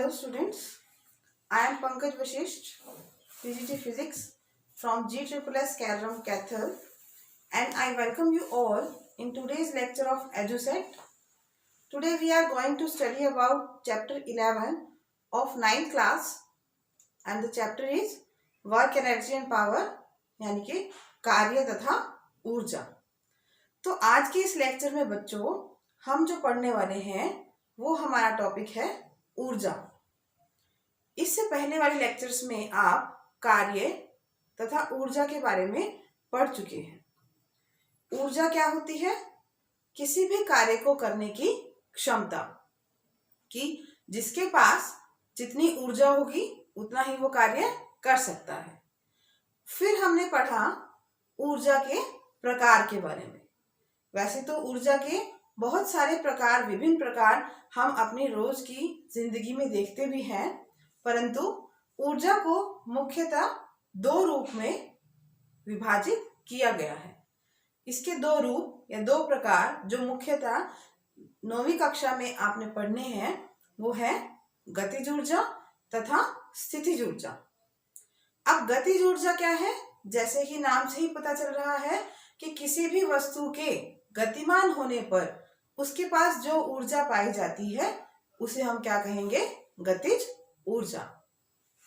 Hello students, I am Pankaj Vashisht, PGT Physics from GSSS Kerala, Cathal, and I welcome you all in today's lecture of EduSet. Today we are going to study about chapter 11 of 9th class and the chapter is Work, Energy and Power यानी कि कार्य तथा ऊर्जा। तो आज के इस lecture में बच्चों हम जो पढ़ने वाले हैं वो हमारा टॉपिक है ऊर्जा। इससे पहले वाले लेक्चर्स में आप कार्य तथा ऊर्जा के बारे में पढ़ चुके हैं। ऊर्जा क्या होती है? किसी भी कार्य को करने की क्षमता, कि जिसके पास जितनी ऊर्जा होगी उतना ही वो कार्य कर सकता है। फिर हमने पढ़ा ऊर्जा के प्रकार के बारे में। वैसे तो ऊर्जा के बहुत सारे प्रकार, विभिन्न प्रकार हम अपनी रोज की जिंदगी में देखते भी हैं, परंतु ऊर्जा को मुख्यतः दो रूप में विभाजित किया गया है। इसके दो रूप या दो प्रकार जो मुख्यतः 9वीं कक्षा में आपने पढ़ने हैं वो है गतिज ऊर्जा तथा स्थितिज ऊर्जा। अब गतिज ऊर्जा क्या है? जैसे कि नाम से ही पता चल रहा है कि किसी भी वस्तु के गतिमान होने पर उसके पास जो ऊर्जा पाई जाती है उसे हम क्या कहेंगे? गतिज ऊर्जा।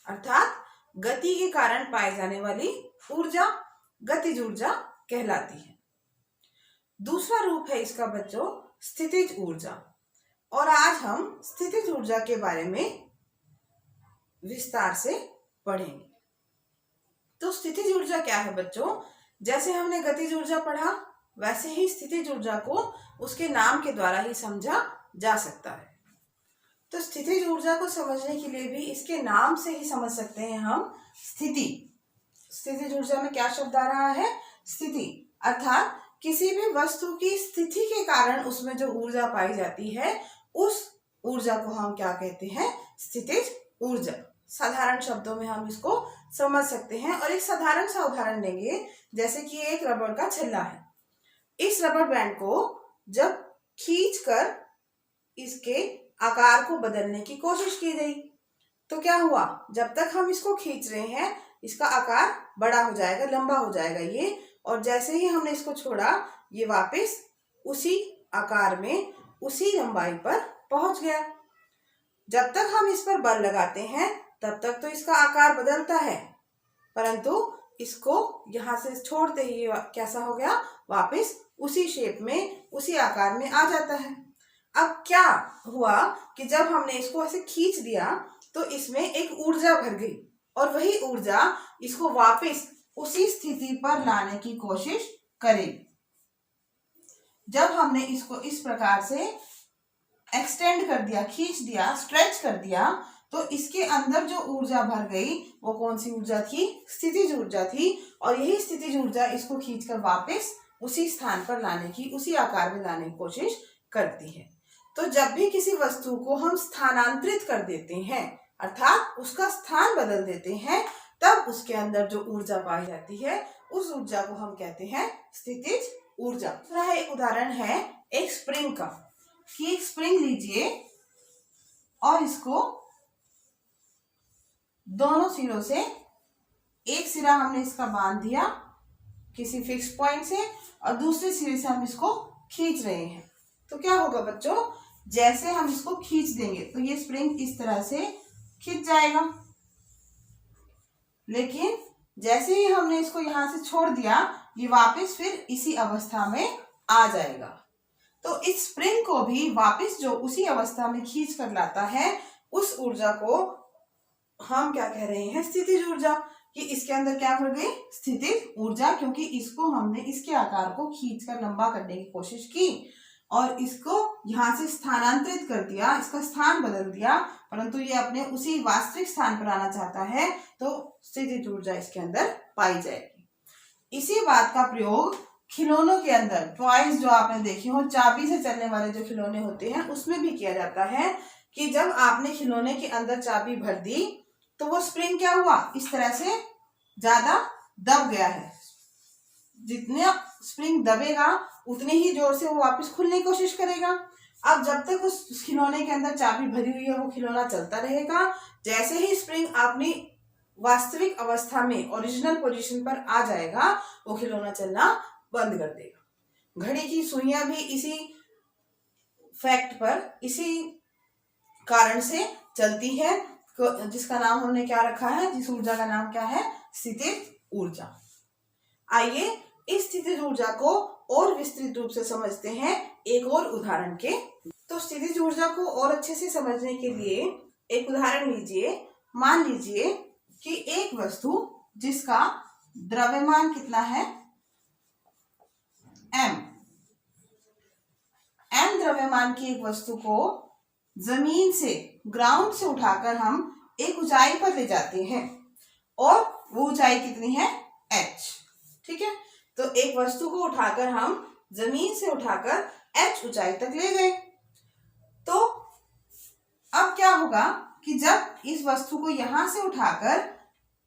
अर्थात गति के कारण पाए जाने वाली ऊर्जा गतिज ऊर्जा कहलाती है। दूसरा रूप है इसका बच्चों स्थितिज ऊर्जा, और आज हम स्थितिज ऊर्जा के बारे में विस्तार से पढ़ेंगे। तो स्थितिज ऊर्जा क्या है बच्चों? जैसे हमने गतिज ऊर्जा पढ़ा वैसे ही स्थितिज ऊर्जा को उसके नाम के द्वारा ही समझा जा सकता है। तो स्थितिज ऊर्जा को समझने के लिए भी इसके नाम से ही समझ सकते हैं हम स्थिति। स्थितिज ऊर्जा में क्या शब्द आ रहा है? स्थिति। अर्थात किसी भी वस्तु की स्थिति के कारण उसमें जो ऊर्जा पाई जाती है उस ऊर्जा को हम क्या कहते हैं? स्थितिज ऊर्जा। साधारण शब्दों में हम इसको समझ सकते हैं और एक साधारण सा उदाहरण लेंगे। जैसे कि एक रबड़ का छल्ला है। इस रबड़ बैंड को जब खींचकर इसके आकार को बदलने की कोशिश की गई तो क्या हुआ? जब तक हम इसको खींच रहे हैं इसका आकार बड़ा हो जाएगा, लंबा हो जाएगा ये, और जैसे ही हमने इसको छोड़ा ये वापस उसी आकार में, उसी लंबाई पर पहुंच गया। जब तक हम इस पर बल लगाते हैं तब तक तो इसका आकार बदलता है, परंतु इसको यहाँ से छोड़ते ही कैसा हो गया? वापस उसी शेप में, उसी आकार में आ जाता है। अब क्या हुआ कि जब हमने इसको ऐसे खींच दिया तो इसमें एक ऊर्जा भर गई और वही ऊर्जा इसको वापस उसी स्थिति पर लाने की कोशिश करेगी। जब हमने इसको इस प्रकार से एक्सटेंड कर दिया, खींच दिया, स्ट्रेच कर दिया, तो इसके अंदर जो ऊर्जा भर गई वो कौन सी ऊर्जा थी? स्थितिज ऊर्जा थी। और यही स्थितिज ऊर्जा इसको खींचकर वापस उसी स्थान पर लाने की, उसी आकार में लाने की कोशिश करती है। तो जब भी किसी वस्तु को हम स्थानांतरित कर देते हैं, अर्थात उसका स्थान बदल देते हैं, तब उसके अंदर जो ऊर्जा पाई जाती है उस ऊर्जा को हम कहते हैं स्थितिज ऊर्जा। दूसरा एक उदाहरण है एक स्प्रिंग का, कि एक स्प्रिंग लीजिए और इसको दोनों सिरों से, एक सिरा हमने इसका बांध दिया किसी फिक्स पॉइंट से और दूसरे सिरे से हम इसको खींच रहे हैं, तो क्या होगा बच्चों? जैसे हम इसको खींच देंगे तो ये स्प्रिंग इस तरह से खींच जाएगा, लेकिन जैसे ही हमने इसको यहाँ से छोड़ दिया ये वापस फिर इसी अवस्था में आ जाएगा। तो इस स्प्रिंग को भी वापस जो उसी अवस्था में खींच कर लाता है उस ऊर्जा को हम क्या कह रहे हैं? स्थितिज ऊर्जा। कि इसके अंदर क्या भर गई? स्थितिज ऊर्जा, क्योंकि इसको हमने इसके आकार को खींचकर लंबा करने की कोशिश की और इसको यहाँ से स्थानांतरित कर दिया, इसका स्थान बदल दिया, परंतु ये अपने उसी वास्तविक स्थान पर आना चाहता है, तो स्थितिज ऊर्जा इसके अंदर पाई जाएगी। इसी बात का प्रयोग खिलौनों के अंदर, टॉयज जो आपने देखी हो, चाबी से चलने वाले जो खिलौने होते हैं उसमें भी किया जाता है। कि जब आपने खिलौने के अंदर चाबी भर दी तो वो स्प्रिंग क्या हुआ? इस तरह से ज्यादा दब गया है। जितने स्प्रिंग दबेगा उतने ही जोर से वो वापस खुलने की कोशिश करेगा। अब जब तक उस खिलौने के अंदर चाबी भरी हुई है वो खिलौना चलता रहेगा। जैसे ही स्प्रिंग अपनी वास्तविक अवस्था में ओरिजिनल पोजीशन पर आ जाएगा वो खिलौना चलना बंद कर देगा। घड़ी की सुइयां भी इसी फैक्ट पर, इसी कारण से चलती है, जिसका नाम हमने क्या रखा है, जिस ऊर्जा का नाम क्या है, स्थितिज ऊर्जा। आइए इस स्थितिज ऊर्जा को और विस्तृत रूप से समझते हैं एक और उदाहरण के। तो स्थितिज ऊर्जा को और अच्छे से समझने के लिए एक उदाहरण लीजिए। मान लीजिए कि एक वस्तु जिसका द्रव्यमान कितना है, m द्रव्यमान की एक वस्तु को जमीन से, ग्राउंड से उठाकर हम एक ऊंचाई पर ले जाते हैं और वो ऊंचाई कितनी है, h। ठीक है, तो एक वस्तु को उठाकर हम जमीन से उठाकर h ऊंचाई तक ले गए। तो अब क्या होगा कि जब इस वस्तु को यहां से उठाकर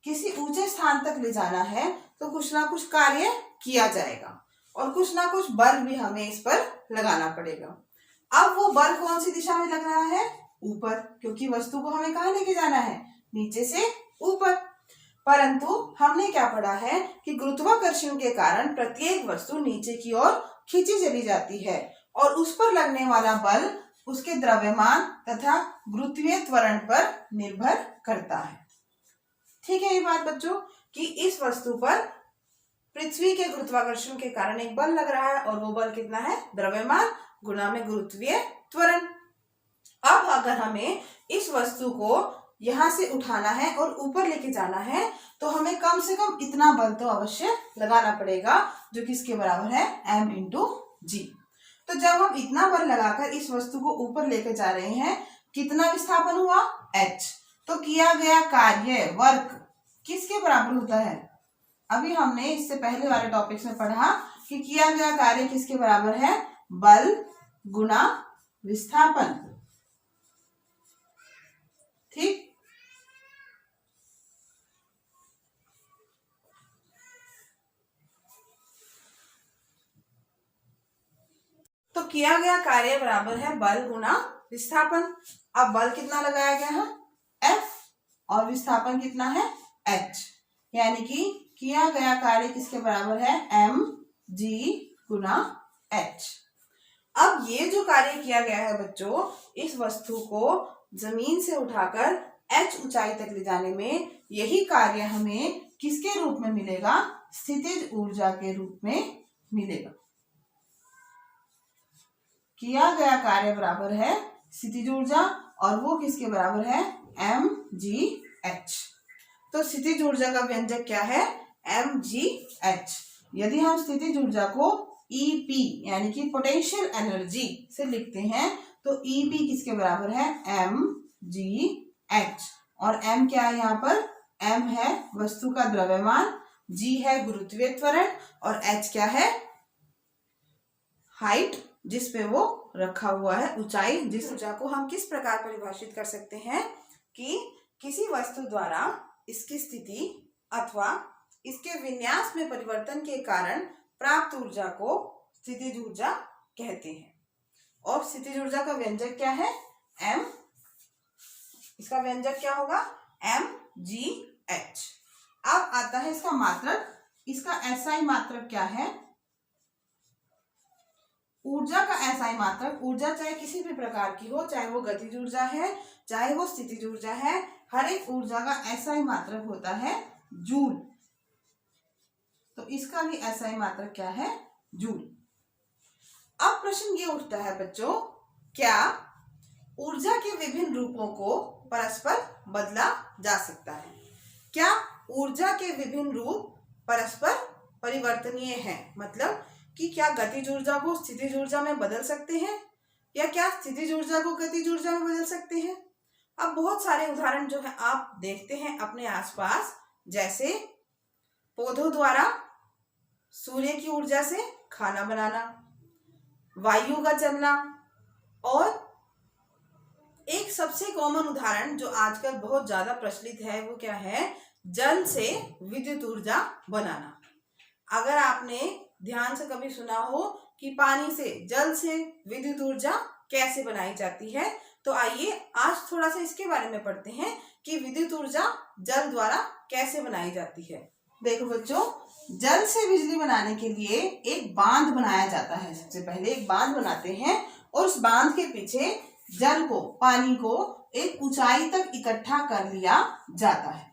किसी ऊंचे स्थान तक ले जाना है तो कुछ ना कुछ कार्य किया जाएगा और कुछ ना कुछ बल भी हमें इस पर लगाना पड़ेगा। अब वो बल कौन सी दिशा में लग रहा है, ऊपर, क्योंकि वस्तु को हमें कहाँ लेके जाना है, नीचे से ऊपर। परंतु हमने क्या पढ़ा है कि गुरुत्वाकर्षण के कारण प्रत्येक वस्तु नीचे की ओर खींची चली जाती है और उस पर लगने वाला बल उसके द्रव्यमान तथा गुरुत्वीय त्वरण पर निर्भर करता है। ठीक है ये बात बच्चों, कि इस वस्तु पर पृथ्वी के गुरुत्वाकर्षण के कारण एक बल लग रहा है और वो बल कितना है, द्रव्यमान गुणा में गुरुत्वीय त्वरण। अब अगर हमें इस वस्तु को यहां से उठाना है और ऊपर लेके जाना है तो हमें कम से कम इतना बल तो अवश्य लगाना पड़ेगा, जो किसके बराबर है, m × g। तो जब हम इतना बल लगाकर इस वस्तु को ऊपर लेकर जा रहे हैं, कितना विस्थापन हुआ, h। तो किया गया कार्य, वर्क, किसके बराबर होता है, अभी हमने इससे पहले वाले टॉपिक्स में पढ़ा कि किया गया कार्य किसके बराबर है, बल गुना विस्थापन। ठीक, तो किया गया कार्य बराबर है बल गुना विस्थापन। अब बल कितना लगाया गया है, F, और विस्थापन कितना है, h। यानी कि किया गया कार्य किसके बराबर है, mg गुना h। अब ये जो कार्य किया गया है बच्चों, इस वस्तु को जमीन से उठाकर h ऊंचाई तक ले जाने में, यही कार्य हमें किसके रूप में मिलेगा, स्थितिज ऊर्जा के रूप में मिलेगा। किया गया कार्य बराबर है स्थितिज ऊर्जा और वो किसके बराबर है, mgh। तो स्थितिज ऊर्जा का व्यंजक क्या है, mgh। यदि हम स्थितिज ऊर्जा को EP यानी कि पोटेंशियल एनर्जी से लिखते हैं तो EP किसके बराबर है, mgh। और m क्या है यहाँ पर, m है वस्तु का द्रव्यमान, g है गुरुत्वीय त्वरण और h क्या है, हाइट, जिस पे वो रखा हुआ है, ऊंचाई। जिस ऊर्जा को हम किस प्रकार परिभाषित कर सकते हैं कि किसी वस्तु द्वारा इसकी स्थिति अथवा इसके विन्यास में परिवर्तन के कारण प्राप्त ऊर्जा को स्थितिज ऊर्जा कहते हैं। और स्थितिज ऊर्जा का व्यंजक क्या है, m, इसका व्यंजक क्या होगा, mgh। अब आता है इसका मात्रक, इसका SI मात्रक क्या है, ऊर्जा का SI मात्रक, ऊर्जा चाहे किसी भी प्रकार की हो, चाहे वो गतिज ऊर्जा है चाहे वो स्थितिज ऊर्जा है, हर एक ऊर्जा का SI मात्रक होता है जूल। तो इसका भी SI मात्रक क्या है, जूल। अब प्रश्न ये उठता है बच्चों, क्या ऊर्जा के विभिन्न रूपों को परस्पर बदला जा सकता है, क्या ऊर्जा के विभिन्न रूप परस्पर परिवर्तनीय हैं, मतलब कि क्या गतिज ऊर्जा को स्थितिज ऊर्जा में बदल सकते हैं या क्या स्थितिज ऊर्जा को गतिज ऊर्जा में बदल सकते हैं। अब बहुत सारे उदाहरण जो है आप देखते हैं अपने आसपास, जैसे पौधों द्वारा सूर्य की ऊर्जा से खाना बनाना, वायु का चलना, और एक सबसे कॉमन उदाहरण जो आजकल बहुत ज्यादा प्रचलित है वो क्या है, जल से विद्युत ऊर्जा बनाना। अगर आपने ध्यान से कभी सुना हो कि पानी से, जल से विद्युत ऊर्जा कैसे बनाई जाती है। तो आइए आज थोड़ा सा इसके बारे में पढ़ते हैं कि विद्युत ऊर्जा जल द्वारा कैसे बनाई जाती है। देखो बच्चों, जल से बिजली बनाने के लिए एक बांध बनाया जाता है। सबसे पहले एक बांध बनाते हैं और उस बांध के पीछे जल को, पानी को एक ऊंचाई तक इकट्ठा कर लिया जाता है।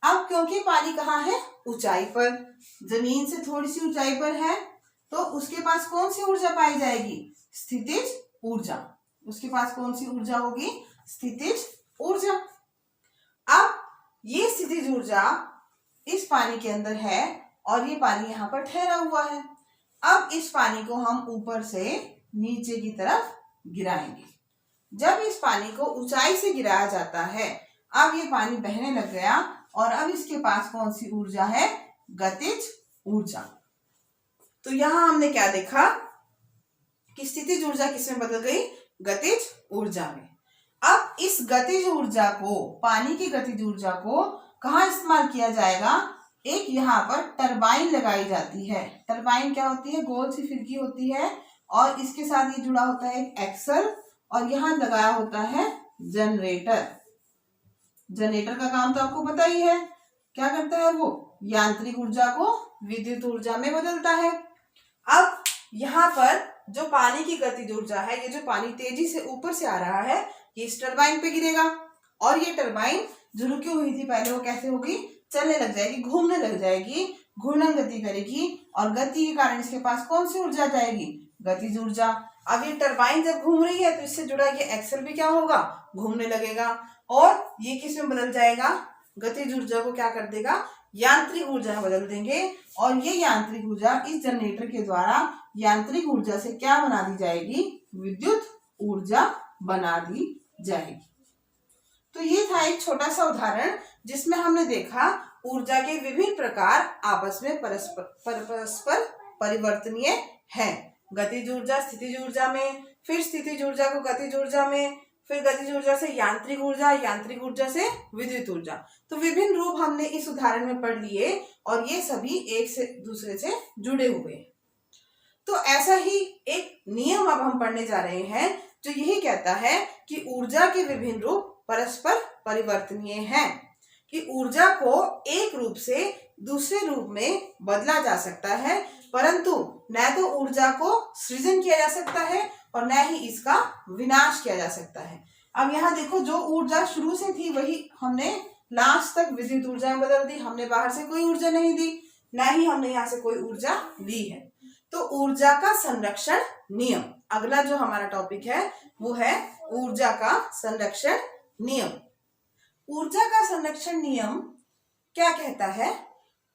अब क्योंकि पानी कहाँ है, ऊंचाई पर, जमीन से थोड़ी सी ऊंचाई पर है, तो उसके पास कौन सी ऊर्जा पाई जाएगी, स्थितिज ऊर्जा। उसके पास कौन सी ऊर्जा होगी, स्थितिज ऊर्जा। अब ये स्थितिज ऊर्जा इस पानी के अंदर है और ये पानी यहाँ पर ठहरा हुआ है। अब इस पानी को हम ऊपर से नीचे की तरफ गिराएंगे। जब इस पानी को ऊंचाई से गिराया जाता है, अब ये पानी बहने लग गया और अब इसके पास कौन सी ऊर्जा है, गतिज ऊर्जा। तो यहां हमने क्या देखा कि स्थितिज ऊर्जा किसमें बदल गई, गतिज ऊर्जा में। अब इस गतिज ऊर्जा को, पानी की गतिज ऊर्जा को कहाँ इस्तेमाल किया जाएगा, एक यहाँ पर टरबाइन लगाई जाती है। टरबाइन क्या होती है, गोल सी फिरकी होती है और इसके साथ ये जुड़ा होता है एक एक्सल और यहाँ लगाया होता है जनरेटर। जनरेटर का काम तो आपको पता ही है, क्या करता है वो, यांत्रिक ऊर्जा को विद्युत ऊर्जा में बदलता है। अब यहाँ पर जो पानी की गतिज ऊर्जा है, ये जो पानी तेजी से ऊपर से आ रहा है, ये इस टरबाइन पे गिरेगा और ये टरबाइन जो रुकी हुई थी पहले, वो कैसे होगी, चलने लग जाएगी, घूमने लग जाएगी, घूर्णन गति करेगी और गति के कारण इसके पास कौन सी ऊर्जा जाएगी, गतिज ऊर्जा। अब ये टरबाइन जब घूम रही है तो इससे जुड़ा ये एक्सल भी क्या होगा, घूमने लगेगा और ये किस में बदल जाएगा, गतिज ऊर्जा को क्या कर देगा, यांत्रिक ऊर्जा में बदल देंगे और ये यांत्रिक ऊर्जा इस जनरेटर के द्वारा यांत्रिक ऊर्जा से क्या बना दी जाएगी, विद्युत ऊर्जा बना दी जाएगी। तो ये था एक छोटा सा उदाहरण जिसमें हमने देखा ऊर्जा के विभिन्न प्रकार आपस में परस्पर परिवर्तनीय हैं। गतिज ऊर्जा स्थितिज ऊर्जा में, फिर स्थितिज ऊर्जा को गतिज ऊर्जा में, फिर गतिज ऊर्जा से यांत्रिक ऊर्जा, यांत्रिक ऊर्जा से विद्युत ऊर्जा। तो विभिन्न रूप हमने इस उदाहरण में पढ़ लिए और ये सभी एक से दूसरे से जुड़े हुए हैं। तो ऐसा ही एक नियम अब हम पढ़ने जा रहे हैं जो यही कहता है कि ऊर्जा के विभिन्न रूप परस्पर परिवर्तनीय हैं, कि ऊर्जा को एक रूप से दूसरे रूप में बदला जा सकता है, परंतु न तो ऊर्जा को सृजन किया जा सकता है और न ही इसका विनाश किया जा सकता है। अब यहाँ देखो, जो ऊर्जा शुरू से थी वही हमने लास्ट तक विद्युत ऊर्जा में बदल दी। हमने बाहर से कोई ऊर्जा नहीं दी, न ही हमने यहाँ से कोई ऊर्जा ली है। तो ऊर्जा का संरक्षण नियम, अगला जो हमारा टॉपिक है वो है ऊर्जा का संरक्षण नियम। ऊर्जा का संरक्षण नियम क्या कहता है,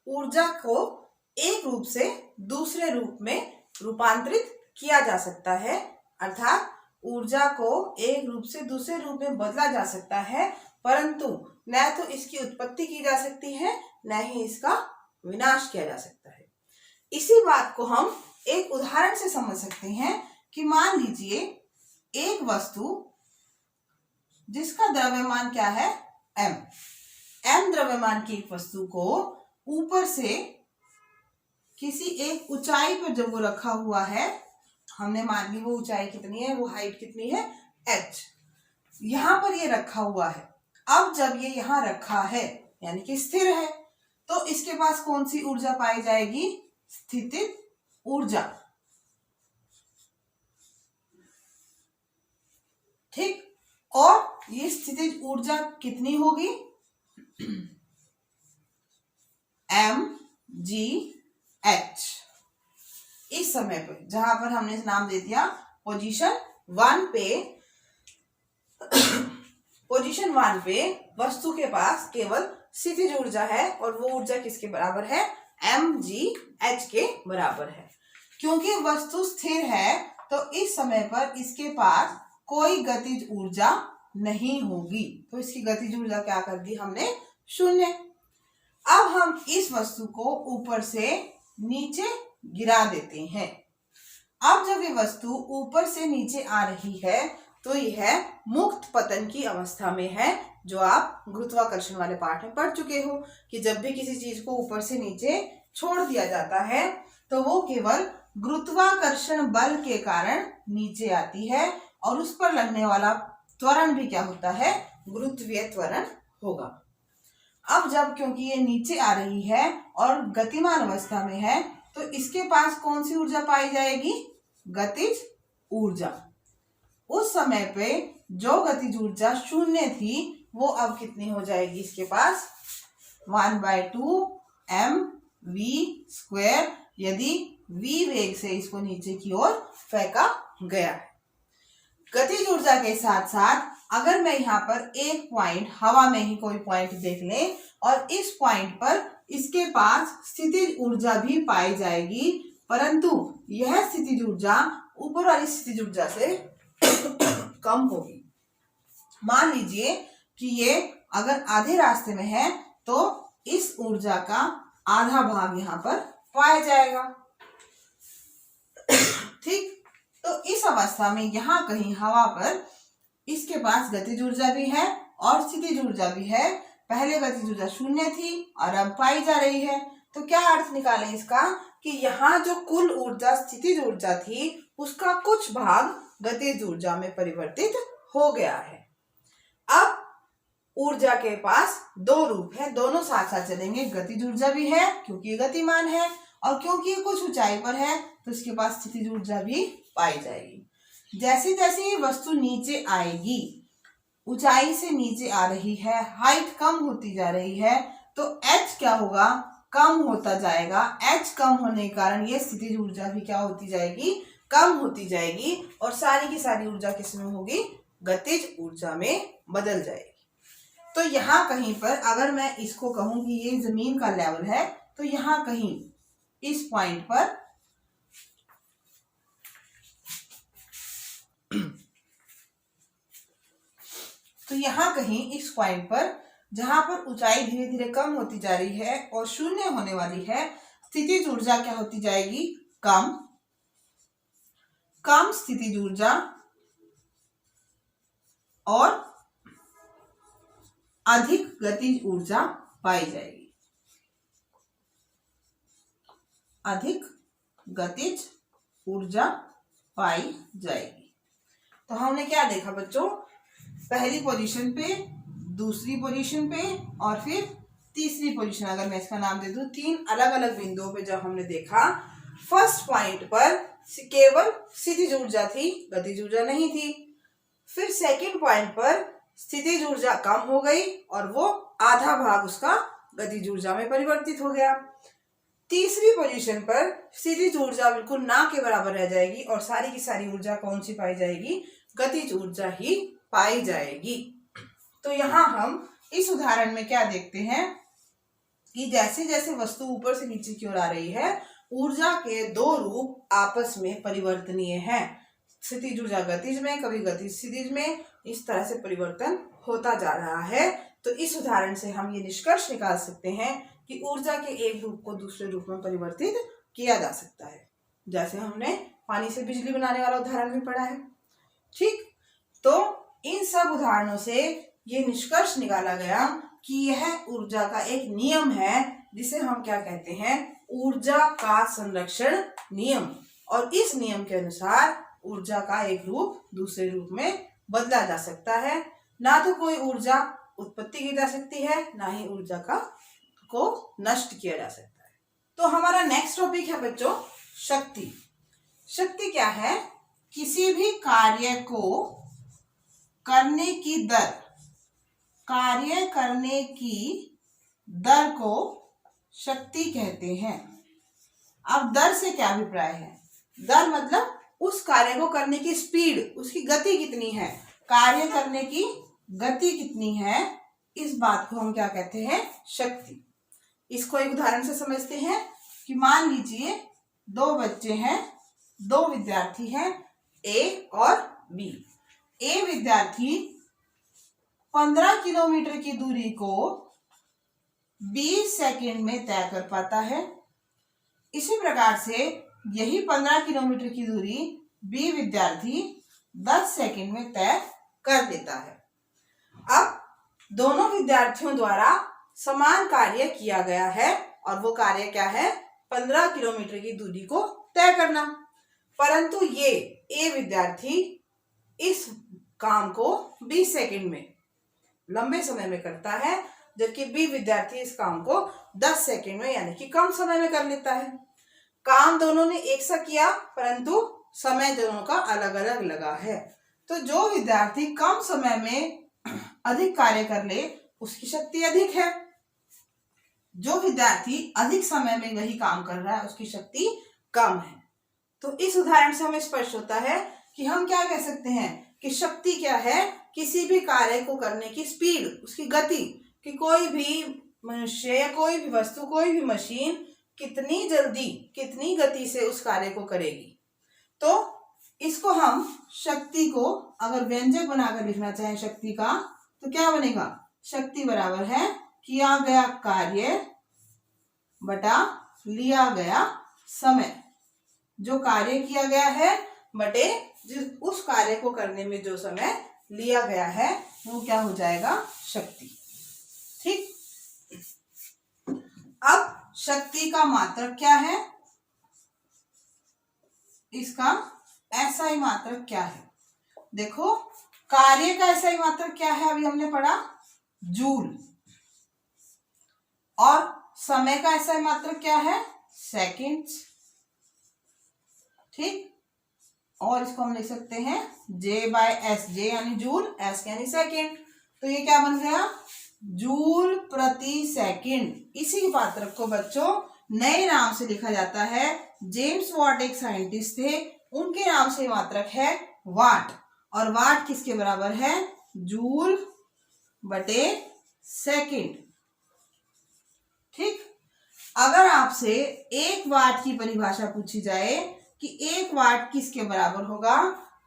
ऊर्जा को एक रूप से दूसरे रूप में रूपांतरित किया जा सकता है, अर्थात ऊर्जा को एक रूप से दूसरे रूप में बदला जा सकता है, परंतु न तो इसकी उत्पत्ति की जा सकती है न ही इसका विनाश किया जा सकता है। इसी बात को हम एक उदाहरण से समझ सकते हैं कि मान लीजिए एक वस्तु जिसका द्रव्यमान क्या है, m द्रव्यमान की एक वस्तु को ऊपर से किसी एक ऊंचाई पर जब वो रखा हुआ है, हमने मान ली वो ऊंचाई कितनी है, वो हाइट कितनी है, h, यहाँ पर ये रखा हुआ है। अब जब ये यहाँ रखा है यानी कि स्थिर है, तो इसके पास कौन सी ऊर्जा पाई जाएगी, स्थितिज ऊर्जा। ठीक, और ये स्थितिज ऊर्जा कितनी होगी, mgh। इस समय पर जहां पर हमने नाम दे दिया पोजीशन 1 पे, पोजीशन 1 पे वस्तु के पास केवल स्थितिज ऊर्जा है और वो ऊर्जा किसके बराबर है, mgh के बराबर है। क्योंकि वस्तु स्थिर है तो इस समय पर इसके पास कोई गतिज ऊर्जा नहीं होगी, तो इसकी गतिज ऊर्जा क्या कर दी हमने, शून्य। अब हम इस वस्तु को ऊपर से नीचे गिरा देते हैं। अब जब ये वस्तु ऊपर से नीचे आ रही है तो यह मुक्त पतन की अवस्था में है, जो आप गुरुत्वाकर्षण वाले पाठ में पढ़ चुके हो कि जब भी किसी चीज को ऊपर से नीचे छोड़ दिया जाता है तो वो केवल गुरुत्वाकर्षण बल के कारण नीचे आती है और उस पर लगने वाला त्वरण भी क्या होता है, गुरुत्वीय त्वरण होगा। अब जब क्योंकि ये नीचे आ रही है और गतिमान अवस्था में है तो इसके पास कौन सी ऊर्जा पाई जाएगी, गतिज ऊर्जा। उस समय पे जो गतिज ऊर्जा शून्य थी वो अब कितनी हो जाएगी इसके पास, 1/2 mv², यदि v वेग से इसको नीचे की ओर फेंका गया है। गतिज ऊर्जा के साथ साथ अगर मैं यहाँ पर एक पॉइंट, हवा में ही कोई पॉइंट देख लें और इस पॉइंट पर इसके पास स्थितिज ऊर्जा भी पाई जाएगी, परंतु यह स्थितिज ऊर्जा ऊपर वाली स्थितिज ऊर्जा से कम होगी। मान लीजिए कि ये अगर आधे रास्ते में है तो इस ऊर्जा का आधा भाग यहाँ पर पाया जाएगा। ठीक, तो इस अवस्था में यहाँ कहीं हवा पर इसके पास गतिज ऊर्जा भी है और स्थितिज ऊर्जा भी है। पहले गतिज ऊर्जा शून्य थी और अब पाई जा रही है। तो क्या अर्थ निकालें इसका कि यहाँ जो कुल ऊर्जा स्थितिज ऊर्जा थी उसका कुछ भाग गतिज ऊर्जा में परिवर्तित हो गया है। अब ऊर्जा के पास दो रूप है, दोनों साथ साथ चलेंगे। गतिज ऊर्जा भी है क्योंकि ये गतिमान है और क्योंकि ये कुछ ऊंचाई पर है तो इसके पास स्थितिज ऊर्जा भी पाई जाएगी। जैसे जैसे ये वस्तु नीचे आएगी, ऊंचाई से नीचे आ रही है, हाइट कम होती जा रही है, तो h क्या होगा, कम होता जाएगा। h कम होने के कारण ये स्थितिज ऊर्जा भी क्या होती जाएगी, कम होती जाएगी और सारी की सारी ऊर्जा किसमें होगी, गतिज ऊर्जा में बदल जाएगी। तो यहाँ कहीं पर अगर मैं इसको कहूं कि ये जमीन का लेवल है तो यहाँ कहीं इस पॉइंट पर इस पॉइंट पर जहां पर ऊंचाई धीरे धीरे कम होती जा रही है और शून्य होने वाली है, स्थितिज ऊर्जा क्या होती जाएगी, कम स्थितिज ऊर्जा और अधिक गतिज ऊर्जा पाई जाएगी। अधिक गतिज ऊर्जा पाई जाएगी। तो हमने क्या देखा बच्चों, पहली पोजीशन पे, दूसरी पोजीशन पे और फिर तीसरी पोजीशन, अगर मैं इसका नाम दे दूं, तीन अलग अलग बिंदुओं पे जब हमने देखा, फर्स्ट पॉइंट पर केवल स्थितिज ऊर्जा थी, गतिज ऊर्जा नहीं थी। फिर सेकंड पॉइंट पर स्थितिज ऊर्जा कम हो गई और वो आधा भाग उसका गतिज ऊर्जा में परिवर्तित हो गया। तीसरी पोजीशन पर स्थितिज ऊर्जा बिल्कुल ना के बराबर रह जाएगी और सारी की सारी ऊर्जा कौन सी पाई जाएगी, गतिज ऊर्जा ही पाई जाएगी। तो यहाँ हम इस उदाहरण में क्या देखते हैं कि जैसे जैसे वस्तु ऊपर से नीचे की ओर आ रही है, ऊर्जा के दो रूप आपस में परिवर्तनीय हैं। स्थितिज ऊर्जा गतिज में, कभी गतिज स्थितिज में, इस तरह से परिवर्तन होता जा रहा है। तो इस उदाहरण से हम ये निष्कर्ष निकाल सकते हैं कि ऊर्जा के एक रूप को दूसरे रूप में परिवर्तित किया जा सकता है, जैसे हमने पानी से बिजली बनाने वाला उदाहरण भी पढ़ा है। ठीक, तो इन सब उदाहरणों से ये निष्कर्ष निकाला गया कि यह ऊर्जा का एक नियम है जिसे हम क्या कहते हैं, ऊर्जा का संरक्षण नियम। और इस नियम के अनुसार ऊर्जा का एक रूप दूसरे रूप में बदला जा सकता है। ना तो कोई ऊर्जा उत्पत्ति की जा सकती है, ना ही ऊर्जा को नष्ट किया जा सकता है। तो हमारा नेक्स्ट टॉपिक है बच्चों, शक्ति। शक्ति क्या है, किसी भी कार्य को करने की दर, कार्य करने की दर को शक्ति कहते हैं। अब दर से क्या अभिप्राय है, दर मतलब उस कार्य को करने की स्पीड, उसकी गति कितनी है, कार्य करने की गति कितनी है, इस बात को हम क्या कहते हैं, शक्ति। इसको एक उदाहरण से समझते हैं कि मान लीजिए दो बच्चे हैं, दो विद्यार्थी हैं, ए और बी। ए विद्यार्थी 15 किलोमीटर की दूरी को 20 सेकंड में तय कर पाता है। इसी प्रकार से यही 15 किलोमीटर की दूरी बी विद्यार्थी 10 सेकंड में तय कर देता है। अब दोनों विद्यार्थियों द्वारा समान कार्य किया गया है और वो कार्य क्या है, 15 किलोमीटर की दूरी को तय करना। परंतु ये ए विद्यार्थी इस काम को 20 सेकंड में, लंबे समय में करता है, जबकि बी विद्यार्थी इस काम को 10 सेकंड में यानी कि कम समय में कर लेता है। काम दोनों ने एक सा किया, परंतु समय दोनों का अलग अलग लगा है। तो जो विद्यार्थी कम समय में अधिक कार्य कर ले उसकी शक्ति अधिक है, जो विद्यार्थी अधिक समय में वही काम कर रहा है उसकी शक्ति कम है। तो इस उदाहरण से हमें स्पष्ट होता है कि हम क्या कह सकते हैं कि शक्ति क्या है, किसी भी कार्य को करने की स्पीड, उसकी गति, कि कोई भी मनुष्य या कोई भी वस्तु, कोई भी मशीन कितनी जल्दी, कितनी गति से उस कार्य को करेगी। तो इसको हम शक्ति को अगर व्यंजक बनाकर लिखना चाहें शक्ति का, तो क्या बनेगा, शक्ति बराबर है किया गया कार्य बटा लिया गया समय। जो कार्य किया गया है बटे उस कार्य को करने में जो समय लिया गया है वो क्या हो जाएगा, शक्ति। ठीक। अब शक्ति का मात्रक क्या है, इसका SI मात्रक क्या है। देखो कार्य का SI मात्रक क्या है, अभी हमने पढ़ा जूल, और समय का SI मात्रक क्या है, सेकंड्स। ठीक। और इसको हम लिख सकते हैं J/S, J यानी जूल, S यानी सेकंड। तो ये क्या बन गया, जूल प्रति सेकंड। इसी मात्रक को बच्चों नए नाम से लिखा जाता है। जेम्स वाट एक साइंटिस्ट थे, उनके नाम से मात्रक है वाट, और वाट किसके बराबर है, जूल बटे सेकंड। ठीक। अगर आपसे 1 वाट की परिभाषा पूछी जाए कि 1 वाट किसके बराबर होगा,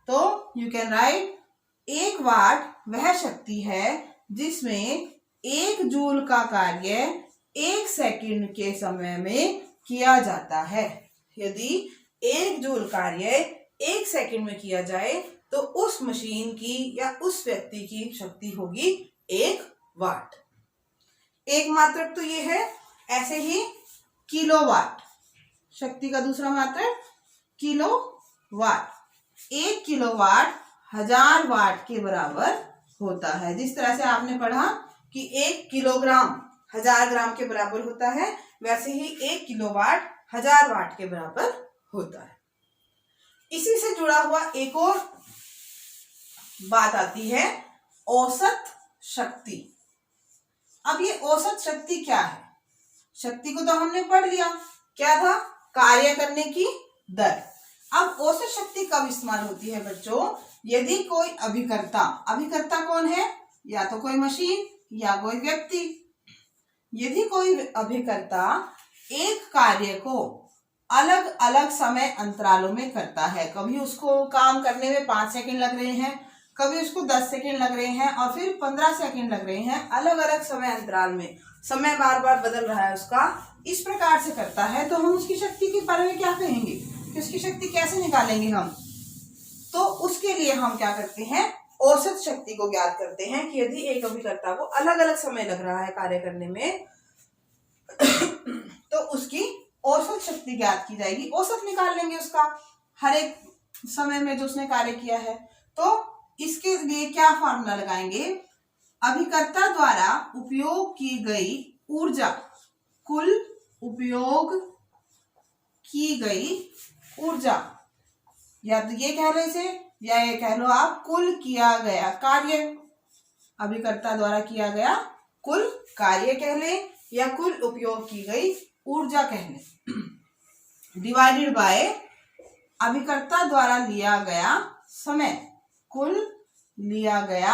तो यू कैन राइट 1 वाट वह शक्ति है जिसमें 1 जूल का कार्य 1 सेकंड के समय में किया जाता है। यदि 1 जूल कार्य 1 सेकंड में किया जाए तो उस मशीन की या उस व्यक्ति की शक्ति होगी 1 वाट। एक मात्रक तो ये है। ऐसे ही किलोवाट, शक्ति का दूसरा मात्रक किलोवाट। 1 किलोवाट 1000 वाट के बराबर होता है। जिस तरह से आपने पढ़ा कि 1 किलोग्राम 1000 ग्राम के बराबर होता है, वैसे ही 1 किलोवाट 1000 वाट के बराबर होता है। इसी से जुड़ा हुआ एक और बात आती है, औसत शक्ति। अब ये औसत शक्ति क्या है, शक्ति को तो हमने पढ़ लिया, क्या था, कार्य करने की दर। अब औसत शक्ति कब इस्तेमाल होती है बच्चों, यदि कोई अभिकर्ता, अभिकर्ता कौन है, या तो कोई मशीन या कोई व्यक्ति, यदि कोई अभिकर्ता एक कार्य को अलग अलग समय अंतरालों में करता है, कभी उसको काम करने में 5 सेकंड लग रहे हैं, कभी उसको 10 सेकंड लग रहे हैं, और फिर 15 सेकंड लग रहे हैं, अलग अलग समय अंतराल में, समय बार बार बदल रहा है उसका, इस प्रकार से करता है, तो हम उसकी शक्ति के बारे में क्या कहेंगे कि उसकी शक्ति कैसे निकालेंगे हम। तो उसके लिए हम क्या करते हैं, औसत शक्ति को ज्ञात करते हैं कि यदि एक अभिकर्ता को अलग अलग समय लग रहा है कार्य करने में तो उसकी औसत शक्ति ज्ञात की जाएगी, औसत निकाल लेंगे उसका हर एक समय में जो उसने कार्य किया है। तो इसके लिए क्या फॉर्मूला लगाएंगे, अभिकर्ता द्वारा उपयोग की गई ऊर्जा, कुल उपयोग की गई ऊर्जा, या तो ये कह लो इसे, या ये कह लो आप कुल किया गया कार्य, अभिकर्ता द्वारा किया गया कुल कार्य कह ले, या कुल उपयोग की गई ऊर्जा कह ले, डिवाइडेड बाय अभिकर्ता द्वारा लिया गया समय, कुल लिया गया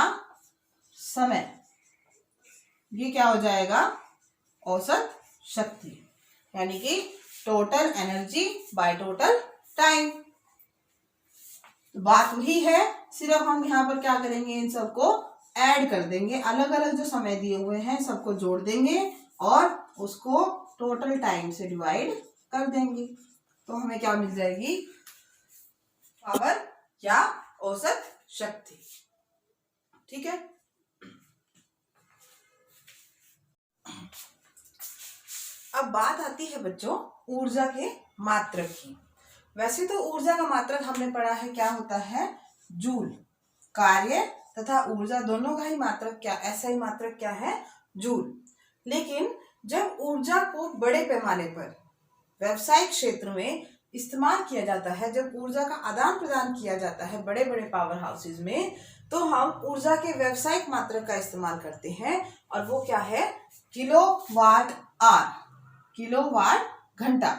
समय, ये क्या हो जाएगा, औसत शक्ति, यानी कि total energy by total time. बात वही है, सिर्फ हम यहाँ पर क्या करेंगे, इन सबको ऐड कर देंगे, अलग अलग जो समय दिए हुए हैं सबको जोड़ देंगे और उसको टोटल टाइम से डिवाइड कर देंगे, तो हमें क्या मिल जाएगी, पावर या औसत शक्ति। ठीक है। अब बात आती है बच्चों ऊर्जा के मात्रक की। वैसे तो ऊर्जा का मात्रक हमने पढ़ा है क्या होता है, जूल, कार्य तथा ऊर्जा दोनों का ही मात्रक क्या, ऐसा ही मात्रक क्या है, जूल। लेकिन जब ऊर्जा को बड़े पैमाने पर व्यावसायिक क्षेत्र में इस्तेमाल किया जाता है, जब ऊर्जा का आदान प्रदान किया जाता है बड़े बड़े पावर हाउसेज में, तो हम ऊर्जा के व्यावसायिक मात्रक का इस्तेमाल करते हैं और वो क्या है, किलोवाट आवर, किलोवाट घंटा।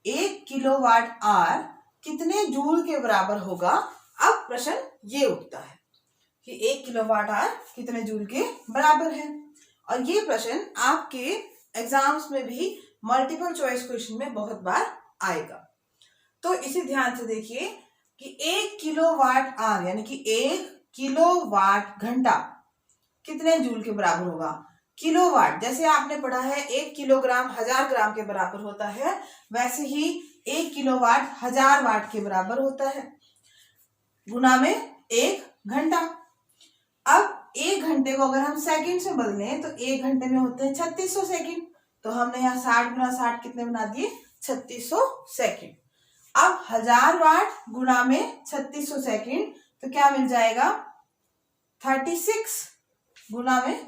1 किलोवाट आवर कितने जूल के बराबर होगा। अब प्रश्न ये उठता है कि 1 किलोवाट आवर कितने जूल के बराबर है, और ये प्रश्न आपके एग्जाम्स में भी मल्टीपल चॉइस क्वेश्चन में बहुत बार आएगा। तो इसे ध्यान से देखिए कि 1 किलोवाट आवर यानी कि 1 किलोवाट घंटा कितने जूल के बराबर होगा। किलोवाट जैसे आपने पढ़ा है 1 किलोग्राम 1000 ग्राम के बराबर होता है, वैसे ही 1 किलोवाट 1000 वाट के बराबर होता है, गुना में 1 घंटा। अब 1 घंटे को अगर हम सेकंड से बदलें तो 1 घंटे में होते हैं 3600 सेकंड। तो हमने यहाँ 60 गुना 60 कितने बना दिए, 3600 सेकंड। अब 1000 वाट गुना में 3600 सेकंड तो क्या मिल जाएगा, 36 गुना में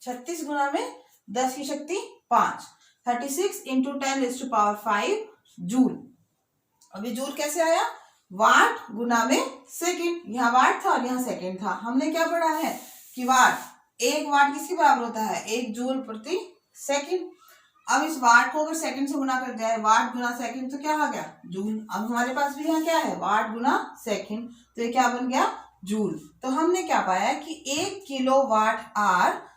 36 गुना में 10 की शक्ति 5, 36 इंटू 10⁵ जूल। अभी जूल कैसे आया, वाट गुना में सेकंड, यहाँ वाट था और यहाँ सेकंड था। हमने क्या पढ़ा है कि वाट, 1 वाट किसके बराबर होता है, 1 जूल प्रति सेकंड। अब इस वाट को अगर सेकंड से गुना कर दिया है, वाट गुना सेकंड तो क्या आ गया, जूल। अब हमारे पास भी यहाँ क्या है, वाट गुना सेकंड, तो ये क्या बन गया, जूल। तो हमने क्या पाया कि 1 किलोवाट आवर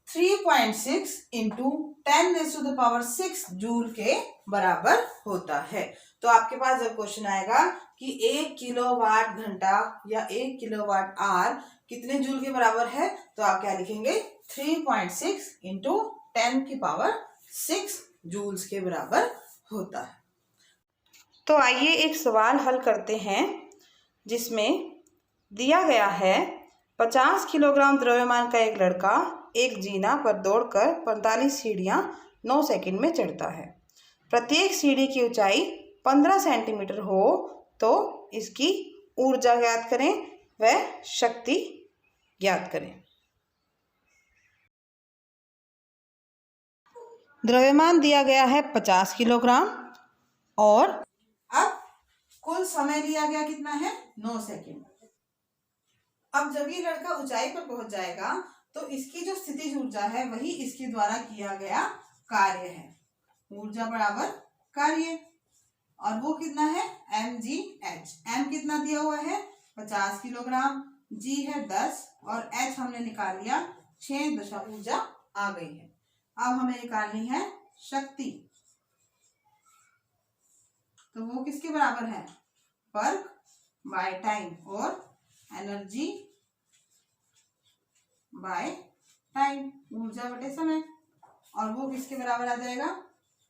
3.6 इंटू 10⁶ जूल के बराबर होता है। तो आपके पास जब क्वेश्चन आएगा कि 1 किलोवाट घंटा या 1 किलोवाट आवर कितने जूल के बराबर है, तो आप क्या लिखेंगे, 3.6 इंटू 10⁶ जूल्स के बराबर होता है। तो आइए एक सवाल हल करते हैं जिसमें दिया गया है 50 किलोग्राम द्रव्यमान का एक लड़का एक जीना पर दौड़कर 45 सीढ़ियां 9 सेकंड में चढ़ता है। प्रत्येक सीढ़ी की ऊंचाई 15 सेंटीमीटर हो तो इसकी ऊर्जा ज्ञात करें व शक्ति ज्ञात करें। द्रव्यमान दिया गया है 50 किलोग्राम और अब कुल समय लिया गया कितना है, 9 सेकंड। अब जब ये लड़का ऊंचाई पर पहुंच जाएगा तो इसकी जो स्थितिज ऊर्जा है वही इसके द्वारा किया गया कार्य है। ऊर्जा बराबर कार्य, और वो कितना है, mgh। m कितना दिया हुआ है, 50 किलोग्राम, g है 10 और h हमने निकाल लिया 6 दशा ऊर्जा आ गई है। अब हमें निकालनी है शक्ति, तो वो किसके बराबर है, वर्क बाय टाइम और एनर्जी बाय टाइम, ऊर्जा बटे समय, और वो किसके बराबर आ जाएगा,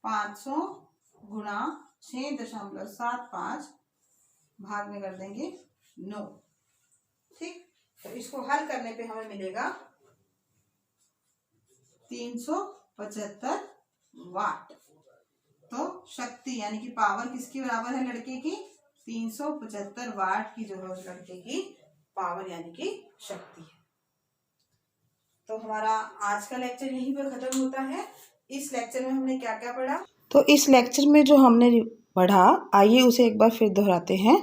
500 गुना 6.75 भाग में कर देंगे 9। ठीक, तो इसको हल करने पे हमें मिलेगा 375 वाट। तो शक्ति यानी कि पावर किसकी बराबर है लड़के की, 375 वाट की जो है उस लड़के की पावर यानी कि शक्ति है। तो हमारा आज का लेक्चर यहीं पर खत्म होता है। इस लेक्चर में हमने क्या क्या पढ़ा, तो इस लेक्चर में जो हमने पढ़ा आइए उसे एक बार फिर दोहराते हैं।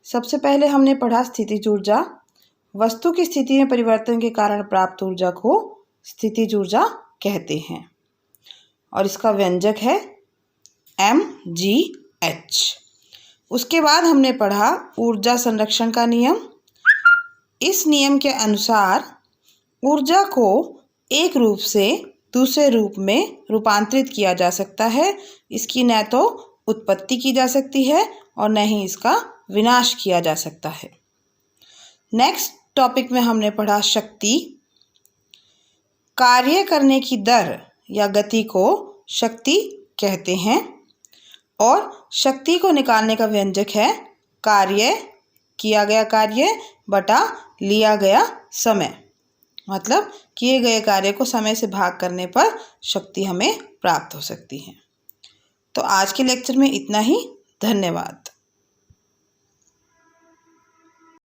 सबसे पहले हमने पढ़ा स्थितिज ऊर्जा। वस्तु की स्थिति में परिवर्तन के कारण प्राप्त ऊर्जा को स्थितिज ऊर्जा कहते हैं और इसका व्यंजक है mgh। उसके बाद हमने पढ़ा ऊर्जा संरक्षण का नियम। इस नियम के अनुसार ऊर्जा को एक रूप से दूसरे रूप में रूपांतरित किया जा सकता है। इसकी न तो उत्पत्ति की जा सकती है और न ही इसका विनाश किया जा सकता है। नेक्स्ट टॉपिक में हमने पढ़ा शक्ति। कार्य करने की दर या गति को शक्ति कहते हैं और शक्ति को निकालने का व्यंजक है कार्य, किया गया कार्य बटा लिया गया समय। मतलब किए गए कार्य को समय से भाग करने पर शक्ति हमें प्राप्त हो सकती है। तो आज के लेक्चर में इतना ही। धन्यवाद।